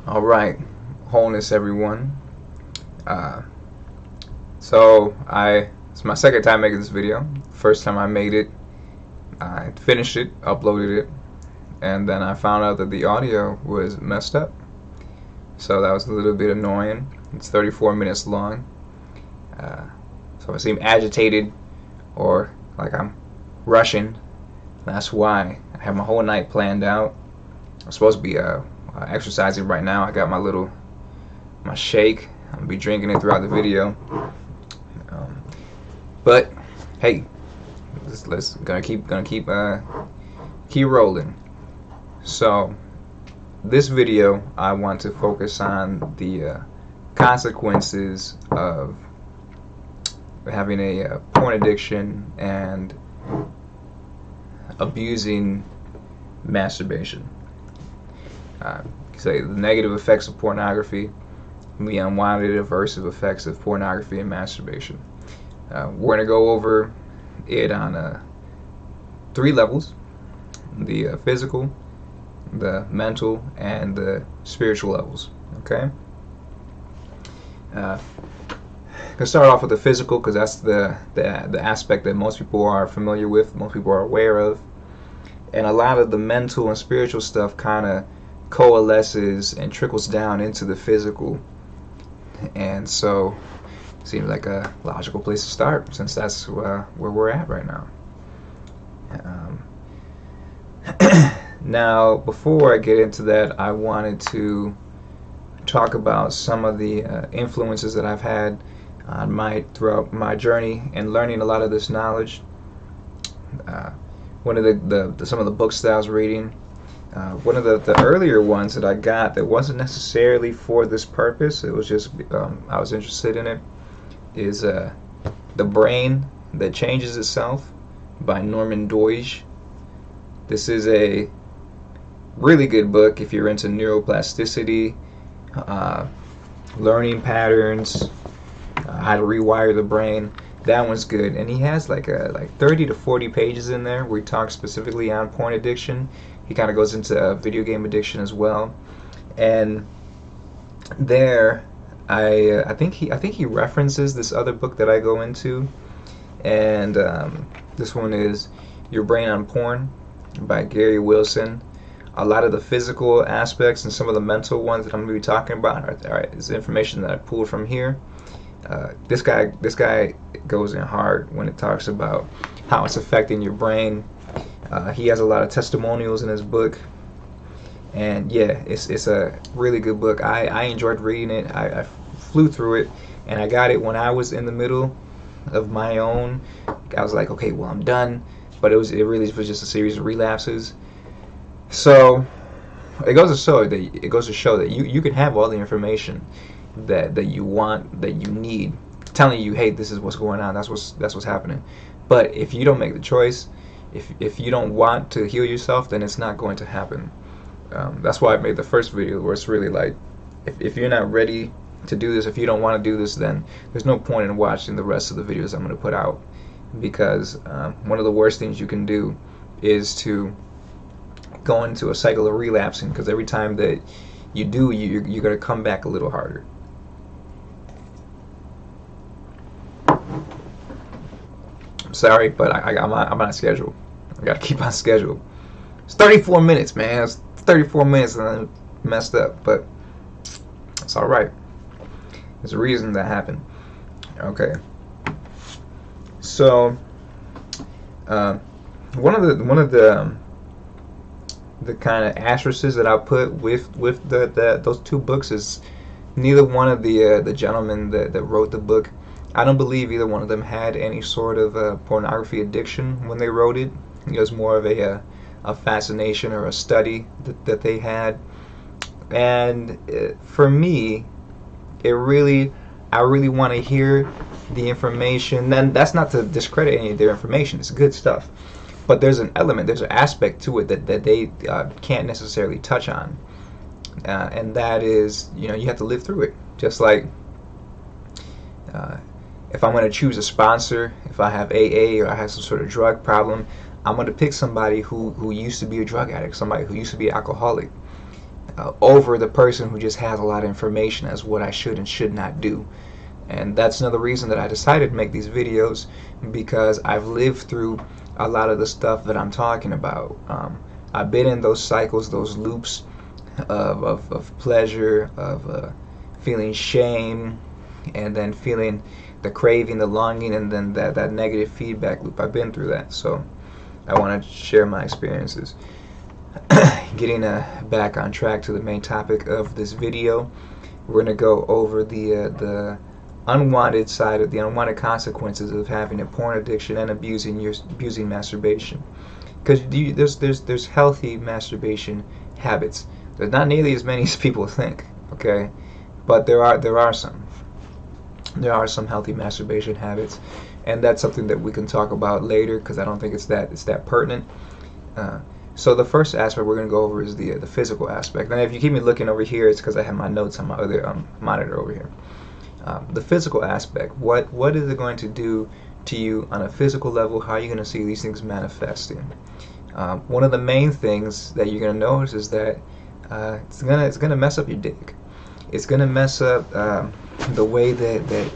All right, wholeness, everyone. Uh, so it's my second time making this video. First time I made it, I finished it, uploaded it, and then I found out that the audio was messed up. So that was a little bit annoying. It's 34 minutes long. Uh, so if I seem agitated or like I'm rushing, that's why. I have my whole night planned out. I'm supposed to be exercising right now. I got my shake. I'm gonna be drinking it throughout the video. But hey, let's keep rolling. So this video, I want to focus on the consequences of having a porn addiction and abusing masturbation. Say the negative effects of pornography, the unwanted aversive effects of pornography and masturbation. We're going to go over it on 3 levels: the physical, the mental, and the spiritual levels. Okay? Gonna start off with the physical because that's the aspect that most people are familiar with, most people are aware of, and a lot of the mental and spiritual stuff kind of coalesces and trickles down into the physical, and so it seems like a logical place to start since that's where we're at right now. Now, before I get into that, I wanted to talk about some of the influences that I've had on throughout my journey and learning a lot of this knowledge. One of some of the books that I was reading, one of the earlier ones that I got that wasn't necessarily for this purpose, it was just I was interested in it, is The Brain That Changes Itself by Norman Doidge. This is a really good book if you're into neuroplasticity, learning patterns, how to rewire the brain. That one's good, and he has like 30 to 40 pages in there where he talks specifically on porn addiction. He kind of goes into video game addiction as well, and there I think he references this other book that I go into, and this one is Your Brain on Porn by Gary Wilson. A lot of the physical aspects and some of the mental ones that I'm going to be talking about is information that I pulled from here. This guy goes in hard when it talks about how it's affecting your brain. He has a lot of testimonials in his book, and yeah, it's a really good book. I enjoyed reading it. I flew through it, and I got it when I was in the middle of my own. I was like, okay, well, I'm done, but it really was just a series of relapses. So it goes to show that you can have all the information that you want, that you need, telling you, hey, this is what's going on, that's what's happening. But if you don't make the choice, if you don't want to heal yourself, then it's not going to happen. That's why I made the first video where it's really like, if you're not ready to do this, if you don't want to do this, then there's no point in watching the rest of the videos I'm going to put out, because one of the worst things you can do is to go into a cycle of relapsing, because every time that you do, you're going to come back a little harder. I'm sorry, but I'm on schedule. I got to keep on schedule. It's 34 minutes, man. It's 34 minutes and I messed up, but it's all right. There's a reason that happened. Okay. So, one of the kind of asterisks that I put with those 2 books is neither one of the gentlemen that wrote the book, I don't believe either one of them had any sort of pornography addiction when they wrote it. It was more of a fascination or a study that they had. And for me, I really want to hear the information. Then that's not to discredit any of their information. It's good stuff. But there's an aspect to it that they can't necessarily touch on. And that is, you have to live through it. Just like if I'm going to choose a sponsor, if I have AA or I have some sort of drug problem, I'm going to pick somebody who used to be a drug addict, somebody who used to be an alcoholic. over the person who just has a lot of information as what I should and should not do. And that's another reason that I decided to make these videos, because I've lived through a lot of the stuff that I'm talking about. I've been in those cycles, those loops of pleasure, of feeling shame, and then feeling the craving, the longing, and then that negative feedback loop. I've been through that, so I want to share my experiences. Getting back on track to the main topic of this video, we're going to go over the unwanted side of the unwanted consequences of having a porn addiction and abusing masturbation. Because there's healthy masturbation habits. There's not nearly as many as people think, okay? But there are some. There are some healthy masturbation habits, and that's something that we can talk about later, because I don't think it's that pertinent. So the first aspect we're going to go over is the physical aspect. And if you keep me looking over here, it's because I have my notes on my other monitor over here. The physical aspect. What is it going to do to you on a physical level? How are you going to see these things manifesting? One of the main things that you're going to notice is that it's gonna mess up your dick. It's gonna mess up the way that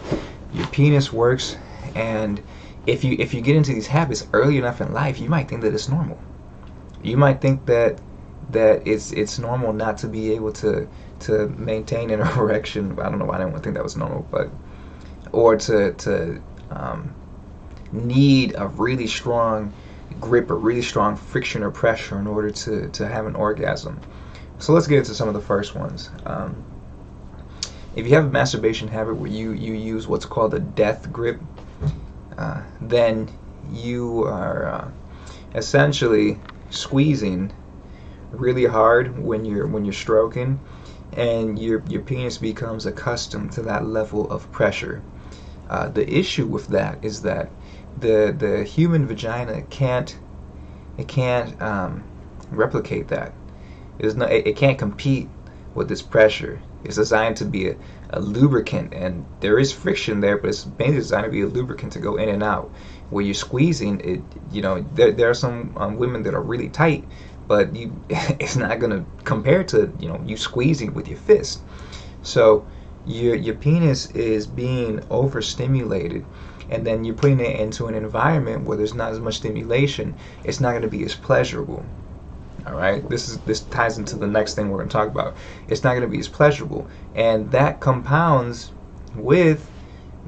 your penis works. And if you get into these habits early enough in life, you might think that it's normal. You might think that it's normal not to be able to maintain an erection. I don't know why I didn't think that was normal, but or to need a really strong grip or really strong friction or pressure in order to have an orgasm. So let's get into some of the first ones. If you have a masturbation habit where you use what's called a death grip, then you are essentially squeezing really hard when you're stroking, and your penis becomes accustomed to that level of pressure. The issue with that is that the human vagina can't replicate that. It can't compete with this pressure. It's designed to be a lubricant, and there is friction there, but it's mainly designed to be a lubricant to go in and out. Where you're squeezing it, there are some women that are really tight, but it's not going to compare to you squeezing with your fist. So your penis is being overstimulated, and then you're putting it into an environment where there's not as much stimulation. It's not going to be as pleasurable. All right, this ties into the next thing we're going to talk about. It's not going to be as pleasurable, and that compounds with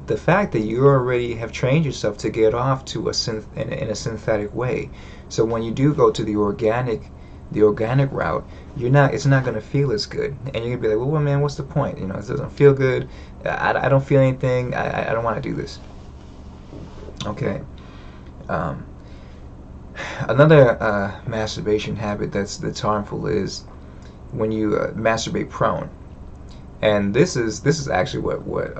the fact that you already have trained yourself to get off to in a synthetic way. So when you do go to the organic route, it's not going to feel as good, and you're going to be like, well, man, what's the point? It doesn't feel good. I don't feel anything. I don't want to do this. Okay. Another masturbation habit that's harmful is when you masturbate prone, and this is actually what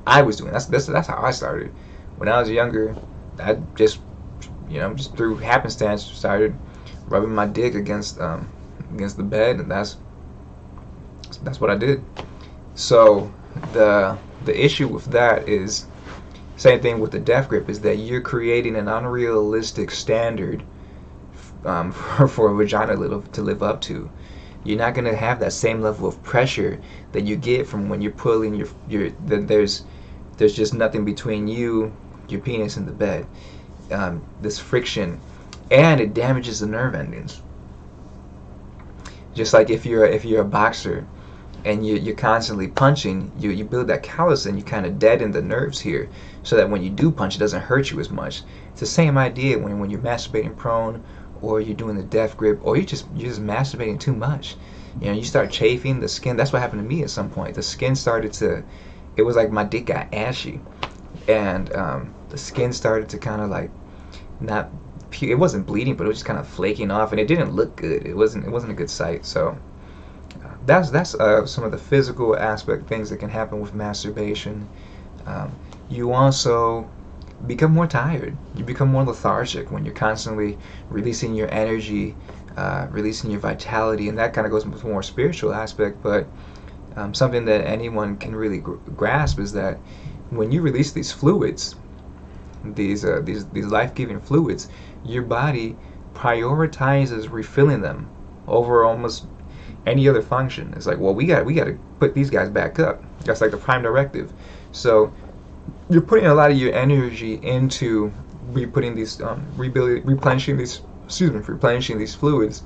I was doing. That's how I started. When I was younger, I just through happenstance started rubbing my dick against the bed, and that's what I did. So the issue with that is, same thing with the death grip, is that you're creating an unrealistic standard for a vagina to live up to. You're not going to have that same level of pressure that you get from when you're pulling there's just nothing between your penis and the bed. This friction, and it damages the nerve endings. Just like if you're a boxer and you're constantly punching, you build that callus and you kind of deaden the nerves here, so that when you do punch, it doesn't hurt you as much. It's the same idea when you're masturbating prone, or you're doing the death grip, or you're just masturbating too much. You start chafing the skin. That's what happened to me at some point. The skin started to, it was like my dick got ashy, and the skin started to kind of like not, it wasn't bleeding, but it was just kind of flaking off, and it didn't look good. It wasn't a good sight. So that's some of the physical aspect things that can happen with masturbation. You also become more tired. You become more lethargic when you're constantly releasing your energy, releasing your vitality, and that kind of goes into a more spiritual aspect. But something that anyone can really grasp is that when you release these fluids, these life-giving fluids, your body prioritizes refilling them over almost any other function. It's like, well, we got to put these guys back up. That's like the prime directive. So you're putting a lot of your energy into reputting these, replenishing these, replenishing these fluids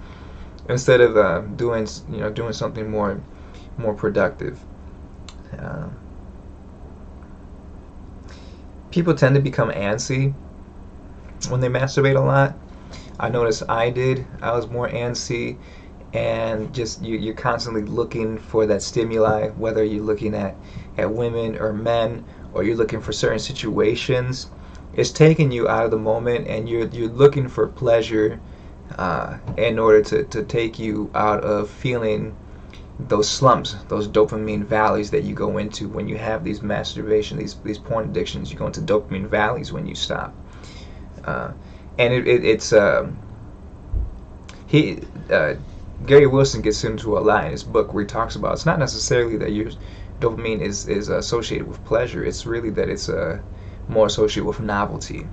instead of doing something more productive. People tend to become antsy when they masturbate a lot. I noticed I did. I was more antsy, and just you're constantly looking for that stimuli, whether you're looking at women or men, or you're looking for certain situations. It's taking you out of the moment, and you're looking for pleasure in order to take you out of feeling those slumps, those dopamine valleys that you go into when you have these masturbation, these porn addictions. You go into dopamine valleys when you stop. And it's Gary Wilson gets into a lot in his book where he talks about it's not necessarily that your dopamine is associated with pleasure. It's really that it's more associated with novelty.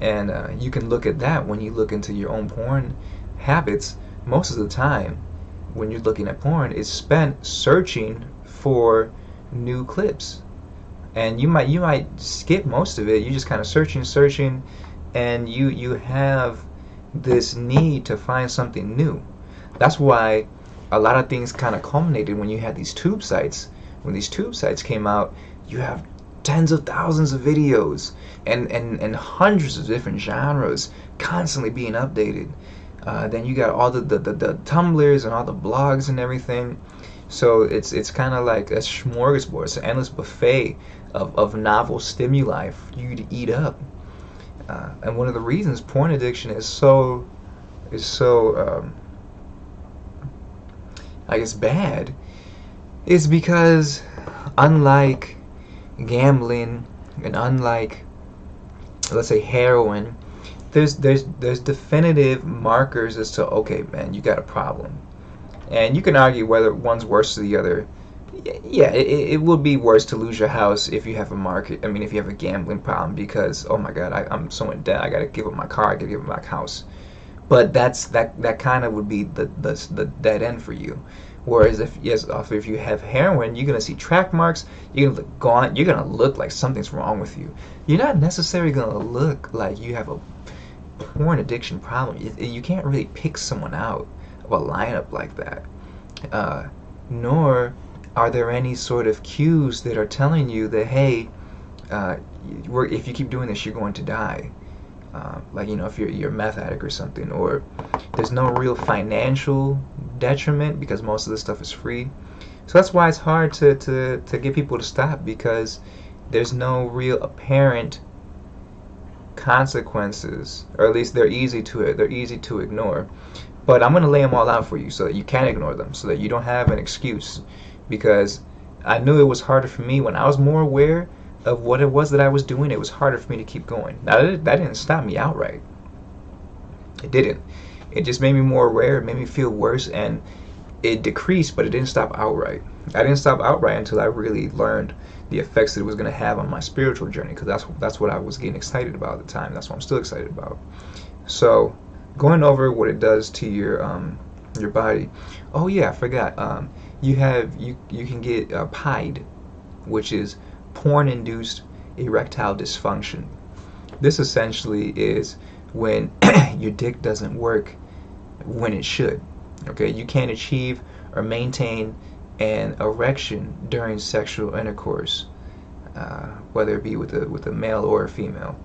And you can look at that when you look into your own porn habits. Most of the time when you're looking at porn, it's spent searching for new clips, and you might skip most of it. You're just kind of searching, and you have this need to find something new. That's why a lot of things kind of culminated when you had these tube sites. When these tube sites came out, you have tens of thousands of videos and hundreds of different genres constantly being updated. Then you got all the Tumblrs and all the blogs and everything. So it's kind of like a smorgasbord. It's an endless buffet of novel stimuli for you to eat up. And one of the reasons porn addiction is so I guess bad is because, unlike gambling and unlike, let's say, heroin, there's definitive markers as to, okay, man, you got a problem. And you can argue whether one's worse than the other. Yeah, it would be worse to lose your house if you have if you have a gambling problem, because, oh my God, I'm so in debt, I gotta give up my car, I gotta give up my house. But that kind of would be the dead end for you. Whereas if you have heroin, you're gonna see track marks, you're gonna look gaunt, you're gonna look like something's wrong with you. You're not necessarily gonna look like you have a porn addiction problem. You can't really pick someone out of a lineup like that. Nor are there any sort of cues that are telling you that, hey, if you keep doing this, you're going to die. Like, if you're a meth addict or something, or there's no real financial detriment because most of this stuff is free. So that's why it's hard to get people to stop, because there's no real apparent consequences, or at least they're easy to ignore. But I'm going to lay them all out for you so that you can ignore them, so that you don't have an excuse. Because I knew it was harder for me when I was more aware of what it was that I was doing. It was harder for me to keep going. Now that didn't stop me outright. It didn't. It just made me more aware. It made me feel worse, and it decreased, but it didn't stop outright. I didn't stop outright until I really learned the effects that it was going to have on my spiritual journey, because that's what I was getting excited about at the time. That's what I'm still excited about. So, going over what it does to your body. Oh yeah, I forgot. You can get PIDE, which is porn-induced erectile dysfunction. This essentially is when your dick doesn't work when it should. Okay, you can't achieve or maintain an erection during sexual intercourse, whether it be with a male or a female.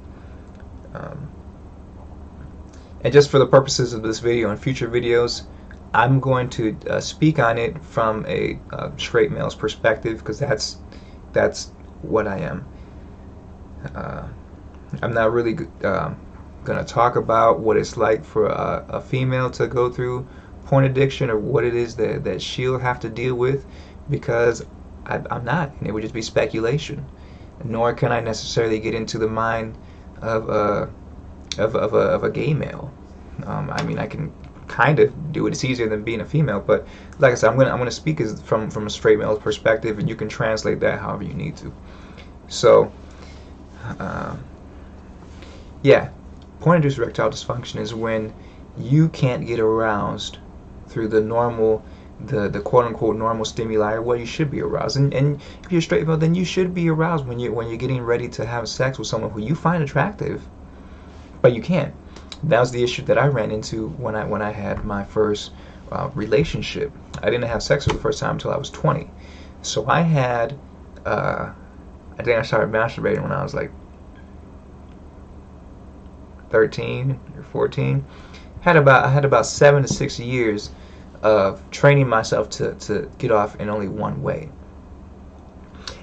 And just for the purposes of this video and future videos, I'm going to speak on it from a straight male's perspective, because that's what I am. I'm not really going to talk about what it's like for a female to go through porn addiction, or what it is that she'll have to deal with, because I'm not, and it would just be speculation. Nor can I necessarily get into the mind of a gay male. I can kind of do it. It's easier than being a female, but like I said, I'm gonna speak from a straight male's perspective, and you can translate that however you need to. So, yeah, porn-induced erectile dysfunction is when you can't get aroused through the normal the quote unquote normal stimuli are what you should be aroused. And if you're straight, well, then you should be aroused when you're getting ready to have sex with someone who you find attractive, but you can't. That was the issue that I ran into when I had my first relationship. I didn't have sex for the first time until I was 20. So I had, I think I started masturbating when I was like 13 or 14. I had about 7 to 6 years of training myself to get off in only one way.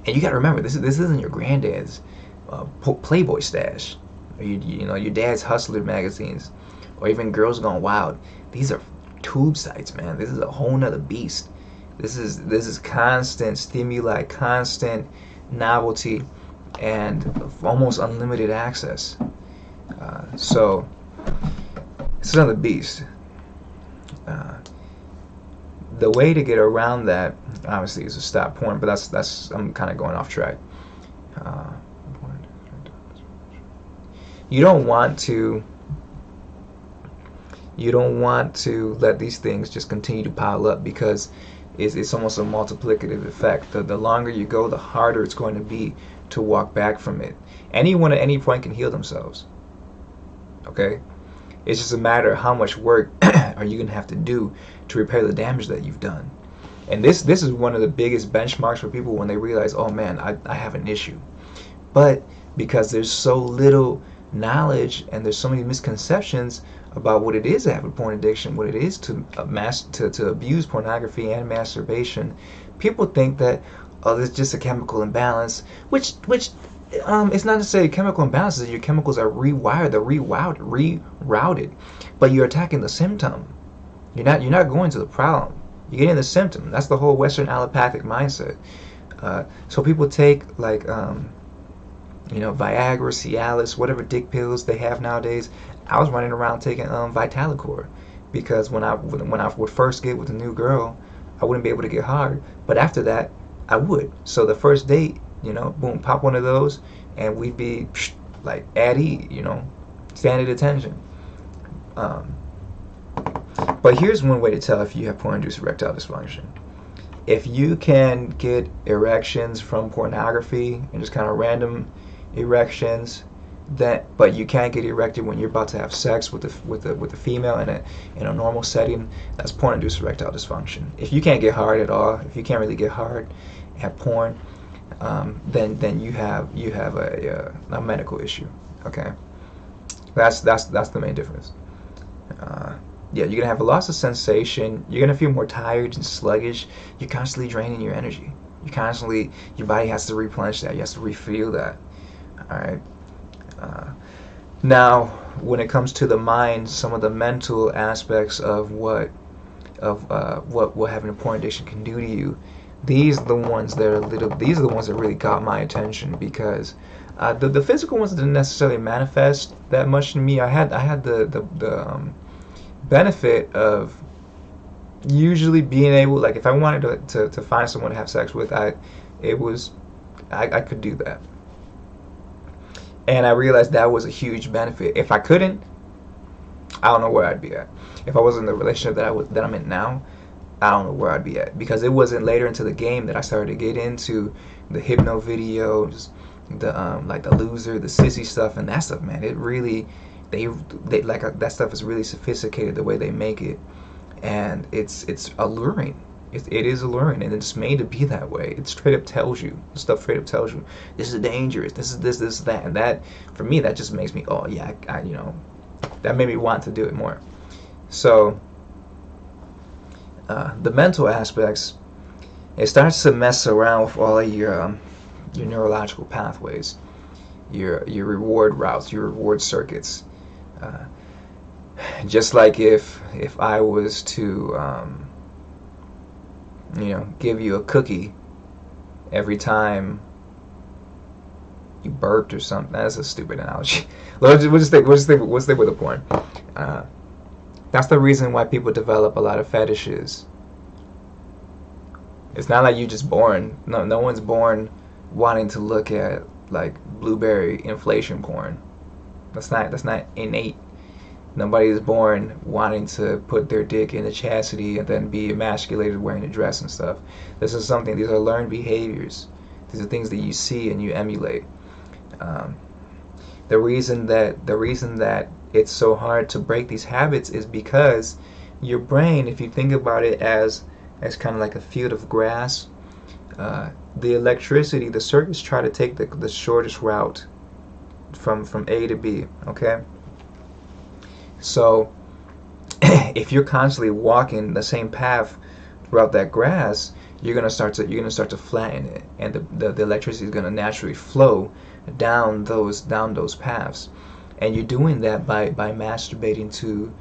And you got to remember, this isn't your granddad's Playboy stash, or you know, your dad's Hustler magazines, or even Girls Gone Wild. These are tube sites, man. This is a whole nother beast. This is constant stimuli, constant novelty, and almost unlimited access. So it's another beast. The way to get around that, obviously, is to stop porn. But that's I'm kind of going off track. You don't want to let these things just continue to pile up, because it's almost a multiplicative effect. The longer you go, the harder it's going to be to walk back from it. Anyone at any point can heal themselves. Okay? It's just a matter of how much work are you going to have to do to repair the damage that you've done. And this is one of the biggest benchmarks for people when they realize, oh man, I have an issue. But because there's so little knowledge and there's so many misconceptions about what it is to have a porn addiction, what it is to abuse pornography and masturbation, people think that, oh, there's just a chemical imbalance, which it's not necessarily chemical imbalances. Your chemicals are rewired, they're rerouted, but you're attacking the symptom. You're not going to the problem. You're getting the symptom. That's the whole Western allopathic mindset. So people take like Viagra, Cialis, whatever dick pills they have nowadays. I was running around taking Vitalicor, because when I would first get with a new girl, I wouldn't be able to get hard, but after that I would. So the first date, boom, pop one of those, and we'd be like at ease, standing attention. But here's one way to tell if you have porn-induced erectile dysfunction. If you can get erections from pornography and just kind of random erections, but you can't get erected when you're about to have sex with a female in a normal setting, that's porn-induced erectile dysfunction. If you can't get hard at all, if you can't really get hard at porn, then you have a medical issue. Okay, that's the main difference. Yeah, you're gonna have a loss of sensation. You're gonna feel more tired and sluggish. You're constantly draining your energy. Your body has to replenish that. You have to refuel that. All right. Now, when it comes to the mind, some of the mental aspects of what having a porn addiction can do to you, these are the ones that really got my attention, because the physical ones didn't necessarily manifest that much to me. I had the benefit of usually being able, like, if I wanted to find someone to have sex with, I could do that. And I realized that was a huge benefit. If I couldn't, I don't know where I'd be at. If I was in the relationship that I'm in now, I don't know where I'd be at, because it wasn't later into the game that I started to get into the hypno videos, the like the loser, the sissy stuff, and that stuff. Man, it really, they like that stuff is really sophisticated, the way they make it, and it's alluring. It is alluring, and it's made to be that way. It straight up tells you, the stuff straight up tells you, this is dangerous, this is this, that, and that. For me, that just makes me, oh yeah, that made me want to do it more. So the mental aspects, it starts to mess around with all of your neurological pathways, your reward routes, your reward circuits. Just like if I was to give you a cookie every time you burped or something. That's a stupid analogy. We'll just stick with the porn. That's the reason why people develop a lot of fetishes. It's not like you just born. No one's born wanting to look at like blueberry inflation porn. That's not innate. Nobody is born wanting to put their dick into chastity and then be emasculated wearing a dress and stuff. This is something, these are learned behaviors. These are things that you see and you emulate. The reason that it's so hard to break these habits is because your brain, if you think about it as kind of like a field of grass, the electricity, the circuits try to take the shortest route from A to B. Okay. So if you're constantly walking the same path throughout that grass, you're gonna start to flatten it, and the electricity is gonna naturally flow down those paths. And you're doing that by masturbating to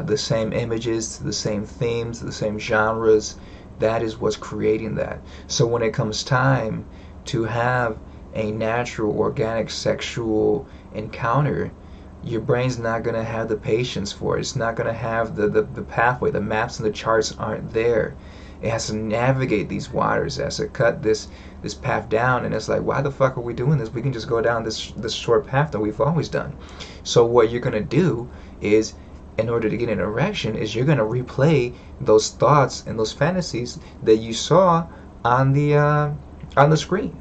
the same images, to the same themes, to the same genres. That is what's creating that. So when it comes time to have a natural, organic, sexual encounter, your brain's not going to have the patience for it. It's not going to have the pathway. The maps and the charts aren't there. It has to navigate these waters. It has to cut this path down. And it's like, why the fuck are we doing this? We can just go down this short path that we've always done. So what you're going to do is, in order to get an erection, is you're going to replay those thoughts and those fantasies that you saw on the screen,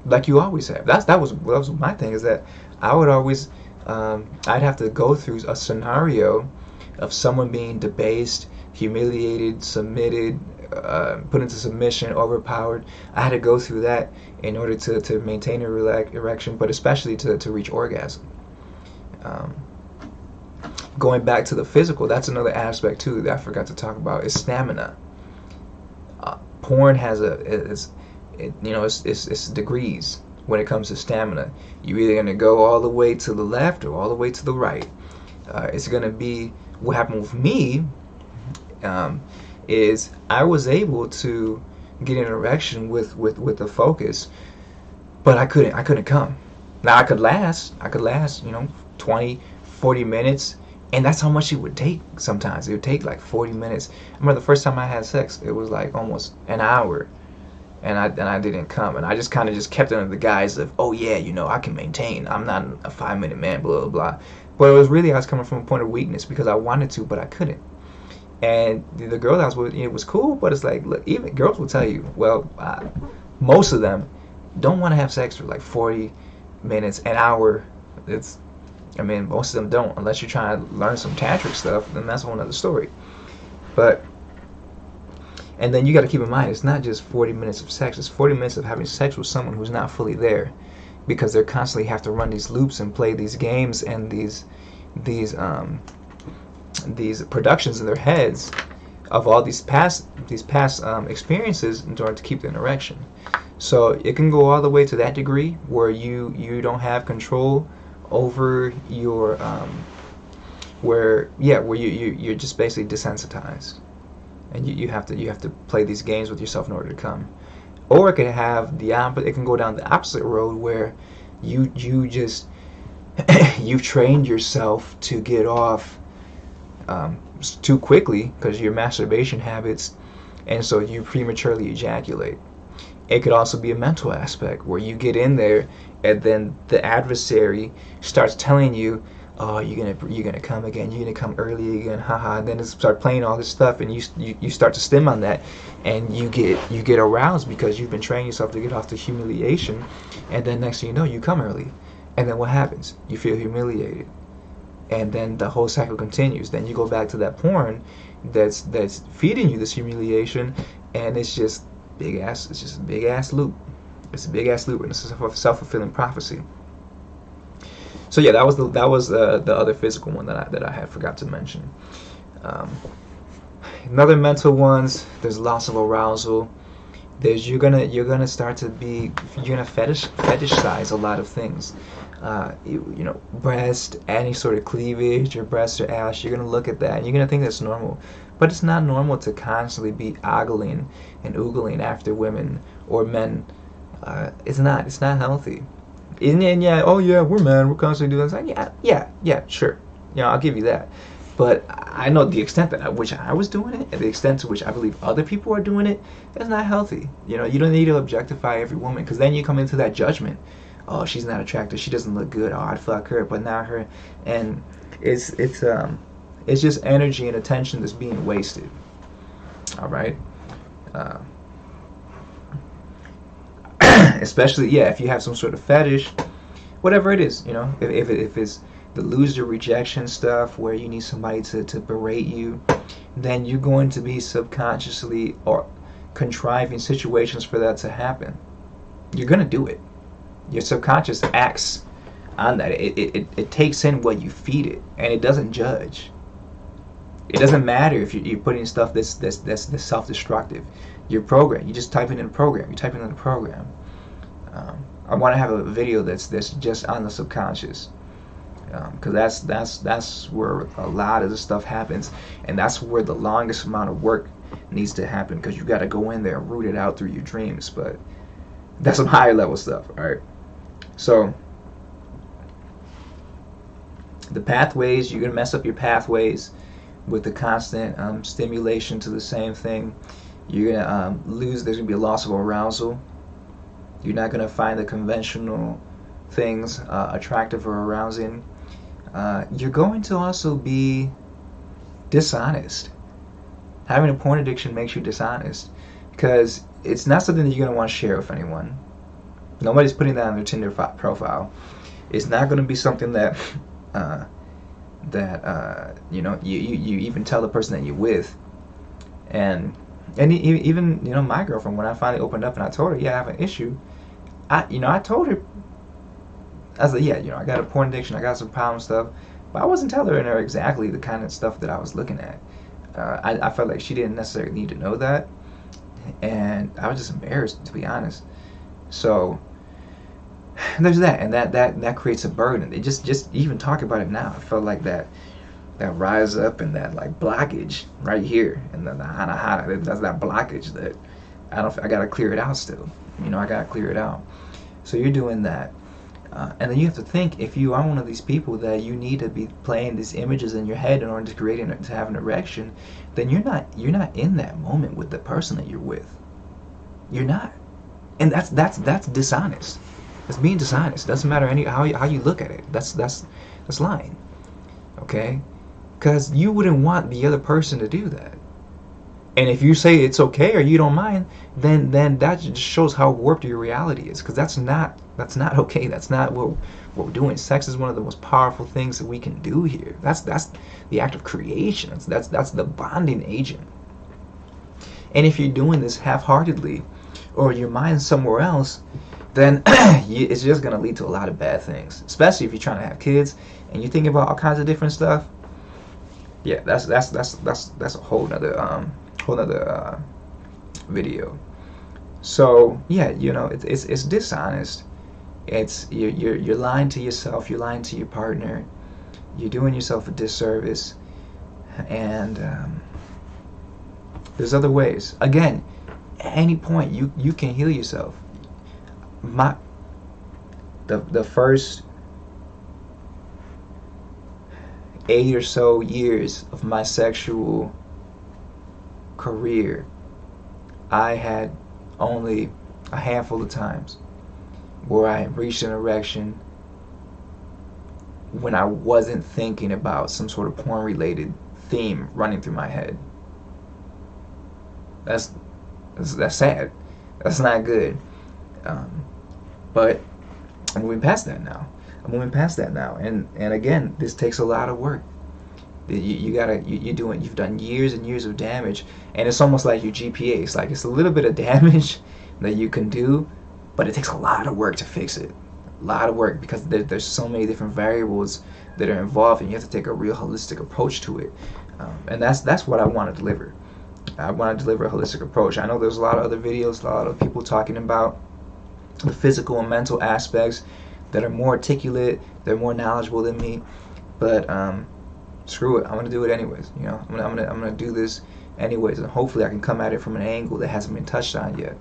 like you always have. That was my thing, is that I would always I'd have to go through a scenario of someone being debased, humiliated, submitted, put into submission, overpowered. I had to go through that in order to maintain a erection, but especially to reach orgasm. Going back to the physical, that's another aspect too that I forgot to talk about, is stamina. Porn has it's degrees when it comes to stamina. You're either going to go all the way to the left or all the way to the right. It's going to be, what happened with me is I was able to get an erection with the focus, but I couldn't come. Now I could last 20, 40 minutes, and that's how much it would take sometimes. It would take like 40 minutes. I remember the first time I had sex, it was like almost an hour. And I didn't come, and I just kind of kept it under the guise of, oh yeah, I can maintain. I'm not a 5-minute man, blah blah blah. But it was really, I was coming from a point of weakness because I wanted to, but I couldn't. And the girl that I was with, it was cool, but it's like, look, even girls will tell you, well, most of them don't want to have sex for like 40 minutes, an hour. Most of them don't, unless you're trying to learn some tantric stuff. Then that's a whole other story. And then you got to keep in mind, it's not just 40 minutes of sex. It's 40 minutes of having sex with someone who's not fully there, because they constantly have to run these loops and play these games and these productions in their heads of all these past experiences in order to keep the erection. So it can go all the way to that degree where you don't have control over your where you're just basically desensitized. And you have to play these games with yourself in order to come. Or it can have it can go down the opposite road where you just you've trained yourself to get off too quickly because of your masturbation habits, and so you prematurely ejaculate. It could also be a mental aspect where you get in there and then the adversary starts telling you, oh, you're gonna come again, you're gonna come early again, haha. And then it start playing all this stuff, and you start to stem on that, and you get aroused because you've been training yourself to get off the humiliation, and then next thing you know, you come early, and then what happens? You feel humiliated, and then the whole cycle continues. Then you go back to that porn that's feeding you this humiliation, and it's just a big ass loop. It's a big ass loop, and it's a self-fulfilling prophecy. So yeah, that was the other physical one that I had forgot to mention. Another mental ones. There's loss of arousal. There's you're gonna fetishize a lot of things. Breast, any sort of cleavage, your breast or ass. You're gonna look at that and you're gonna think that's normal, but it's not normal to constantly be ogling and oogling after women or men. It's not healthy. And yeah, oh yeah, we're men, we're constantly doing this. Yeah, sure. I'll give you that. But I know the extent that which I was doing it, and the extent to which I believe other people are doing it, it's not healthy. You don't need to objectify every woman, because then you come into that judgment oh, she's not attractive, she doesn't look good, oh, I'd fuck her, but not her. And it's just energy and attention that's being wasted. All right. uh, Especially, yeah, if you have some sort of fetish, whatever it is, you know, if it's the loser rejection stuff where you need somebody to berate you, then you're going to be subconsciously or contriving situations for that to happen. You're going to do it. Your subconscious acts on that. It takes in what you feed it, and it doesn't judge. It doesn't matter if you're putting stuff that's self-destructive. Your program, you just type it in a program. You type it in a program. I want to have a video that's just on the subconscious, because that's where a lot of the stuff happens, and that's where the longest amount of work needs to happen, because you got to go in there and root it out through your dreams. But that's some higher level stuff. All right. So the pathways, you're gonna mess up your pathways with the constant stimulation to the same thing. You're gonna lose. There's gonna be a loss of arousal. You're not gonna find the conventional things attractive or arousing. You're going to also be dishonest. Having a porn addiction makes you dishonest, because it's not something that you're gonna want to share with anyone. Nobody's putting that on their Tinder profile. It's not going to be something that you know, you even tell the person that you're with. And even, you know, my girlfriend, when I finally opened up and I told her, yeah, I have an issue, I told her, I was like, yeah, you know, I got a porn addiction, I got some problem stuff, but I wasn't telling her exactly the kind of stuff that I was looking at. I felt like she didn't necessarily need to know that, and I was just embarrassed, to be honest. So there's that, and that creates a burden. They just even talk about it now, I felt like that rise up and that like blockage right here, and the hana, that's that blockage that I gotta clear it out still. You know, I gotta clear it out. So you're doing that, and then you have to think, if you are one of these people that you need to be playing these images in your head in order to have an erection, then you're not in that moment with the person that you're with. You're not, and that's dishonest. It's being dishonest. Doesn't matter how you look at it. That's lying. Okay, because you wouldn't want the other person to do that. And if you say it's okay or you don't mind, then that just shows how warped your reality is. Because that's not okay. That's not what we're doing. Sex is one of the most powerful things that we can do here. That's the act of creation. That's the bonding agent. And if you're doing this half-heartedly, or your mind's somewhere else, then it's just gonna lead to a lot of bad things. Especially if you're trying to have kids and you're thinking about all kinds of different stuff. Yeah, that's a whole nother video. So yeah, you know, it's dishonest. It's you're lying to yourself. You're lying to your partner. You're doing yourself a disservice. And there's other ways. Again, at any point you can heal yourself. The first 8 or so years of my sexual career, I had only a handful of times where I reached an erection when I wasn't thinking about some sort of porn related theme running through my head. That's sad. That's not good. But I'm moving past that now. And again, this takes a lot of work. You've done years and years of damage, and it's almost like your GPA. It's like it's a little bit of damage that you can do, but it takes a lot of work to fix it. A lot of work, because there's so many different variables that are involved, and you have to take a real holistic approach to it. And that's what I want to deliver. I want to deliver a holistic approach. I know there's a lot of other videos, a lot of people talking about the physical and mental aspects that are more articulate, they're more knowledgeable than me, but screw it, I'm gonna do it anyways. You know, I'm gonna do this anyways, and hopefully I can come at it from an angle that hasn't been touched on yet.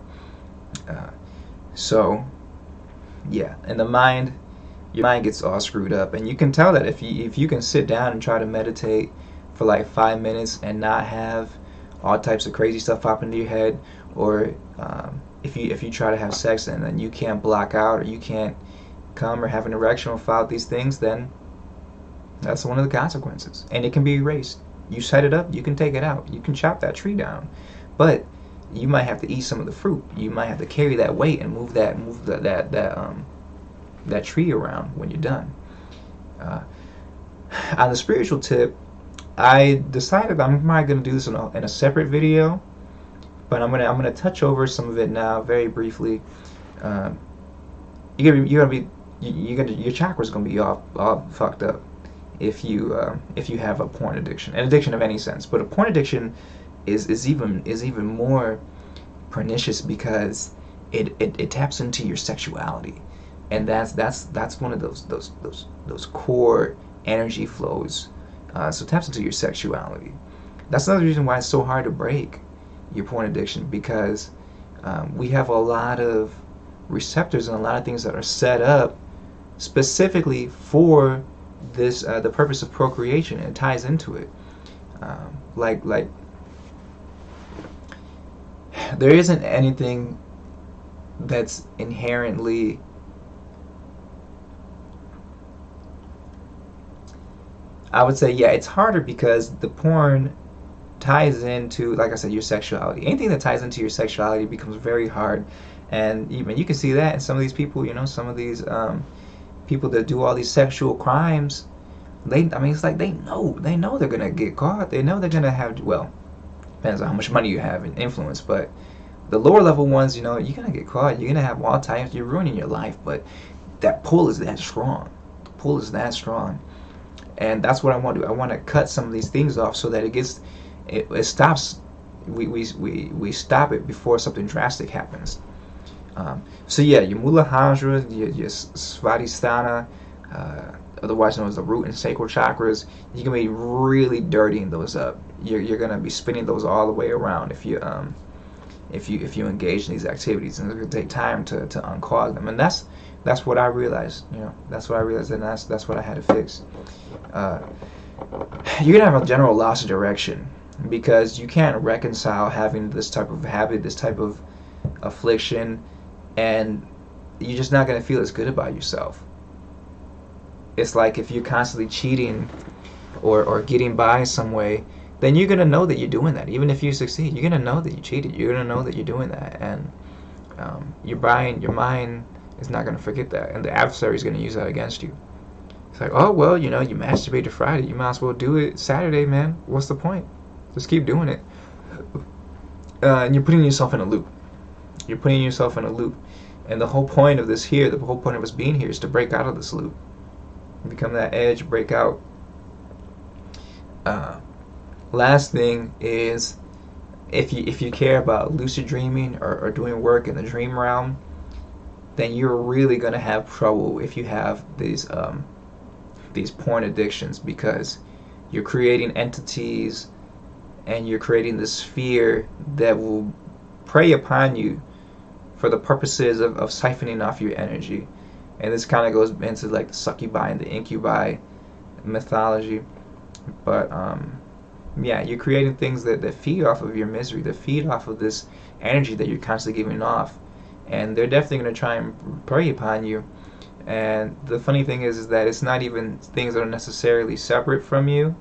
So yeah, and your mind gets all screwed up, and you can tell that if you can sit down and try to meditate for like 5 minutes and not have all types of crazy stuff pop into your head, or if you try to have sex and then you can't block out, or you can't come or have an erection without these things, then that's one of the consequences, and it can be erased. You set it up, you can take it out, you can chop that tree down, but you might have to eat some of the fruit. You might have to carry that weight and move that tree around when you're done. On the spiritual tip, I decided I'm probably gonna do this in a separate video, but I'm gonna touch over some of it now very briefly. Your chakra's gonna be all fucked up if you have a porn addiction, an addiction of any sense. But a porn addiction is even more pernicious because it taps into your sexuality, and that's one of those core energy flows. So it taps into your sexuality. That's another reason why it's so hard to break your porn addiction, because we have a lot of receptors and a lot of things that are set up specifically for this the purpose of procreation, and it ties into it. Like there isn't anything that's inherently I would say, yeah, it's harder because the porn ties into, like I said, your sexuality. Anything that ties into your sexuality becomes very hard, and even you can see that in some of these people. Some of these people that do all these sexual crimes. It's like they know they're gonna get caught. They know they're gonna have, well, depends on how much money you have and influence, but the lower level ones, you're gonna get caught. You're gonna have all types. You're ruining your life, but that pull is that strong. The pull is that strong. And that's what I want to do. I want to cut some of these things off so that it stops. We stop it before something drastic happens. So yeah, your Muladhara, your Svadhisthana, otherwise known as the root and sacral chakras, you can be really dirtying those up. You're gonna be spinning those all the way around if you engage in these activities, and it's gonna take time to unclog them. And that's what I realized. That's what I realized, and that's what I had to fix. You're gonna have a general loss of direction because you can't reconcile having this type of habit, this type of affliction, and you're just not gonna feel as good about yourself. It's like if you're constantly cheating or getting by some way, then you're gonna know that you're doing that. Even if you succeed, you're gonna know that you cheated. You're gonna know that you're doing that, and your mind is not gonna forget that, and the adversary is gonna use that against you. It's like, oh, well, you masturbated Friday, you might as well do it Saturday, man. What's the point? Just keep doing it. And you're putting yourself in a loop. You're putting yourself in a loop. And the whole point of this here, the whole point of us being here is to break out of this loop. Become that edge, break out. Last thing is, if you care about lucid dreaming or doing work in the dream realm, then you're really going to have trouble if you have these porn addictions, because you're creating entities and you're creating this fear that will prey upon you for the purposes of siphoning off your energy. And this kind of goes into like the succubi and the incubi mythology. But yeah, you're creating things that feed off of your misery, that feed off of this energy that you're constantly giving off. And they're definitely going to try and prey upon you. And the funny thing is that it's not even things that are necessarily separate from you.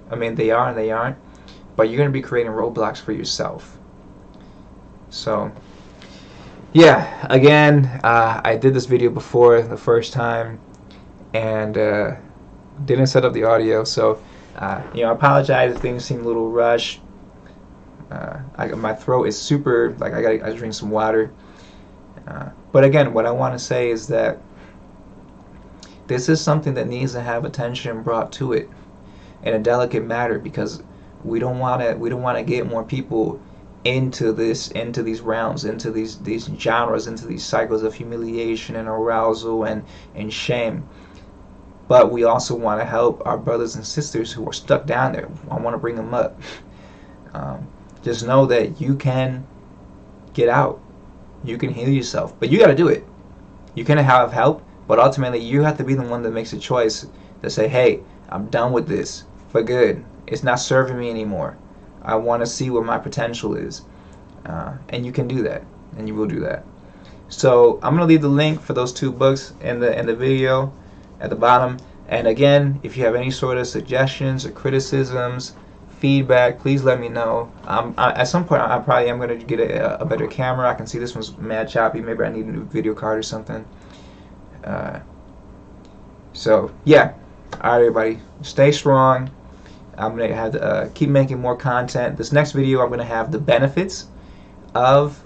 I mean, they are and they aren't. But you're going to be creating roadblocks for yourself. So, yeah, again, I did this video before the first time and didn't set up the audio. So, I apologize if things seem a little rushed. My throat is super, like I gotta drink some water. But again, what I want to say is that this is something that needs to have attention brought to it in a delicate matter, because we don't want to get more people into these realms, into these genres, into these cycles of humiliation and arousal and shame. But we also want to help our brothers and sisters who are stuck down there. I want to bring them up. Just know that you can get out. You can heal yourself, but you got to do it. You can have help, but ultimately you have to be the one that makes a choice to say, hey, I'm done with this for good. It's not serving me anymore. I want to see what my potential is. And you can do that, and you will do that. So I'm gonna leave the link for those 2 books in the video at the bottom. And again, if you have any sort of suggestions or criticisms, feedback, please let me know. At some point, I probably am going to get a better camera. I can see this one's mad choppy. Maybe I need a new video card or something. So yeah, all right, everybody, stay strong. I'm gonna have to keep making more content. This next video, I'm gonna have the benefits of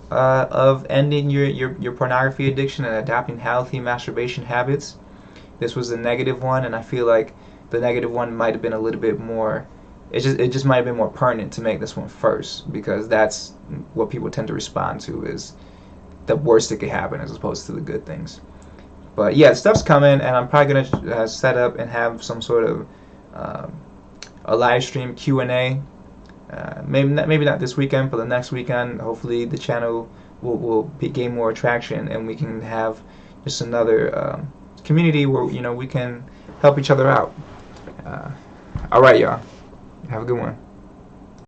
ending your pornography addiction and adopting healthy masturbation habits. This was the negative one, and I feel like the negative one might have been a little bit more. It just might have been more pertinent to make this one first, because that's what people tend to respond to, is the worst that could happen as opposed to the good things. But yeah, stuff's coming, and I'm probably gonna set up and have some sort of a live stream Q&A. Maybe not this weekend, but the next weekend. Hopefully, the channel will gain more traction, and we can have just another community where we can help each other out. All right, y'all. Have a good one.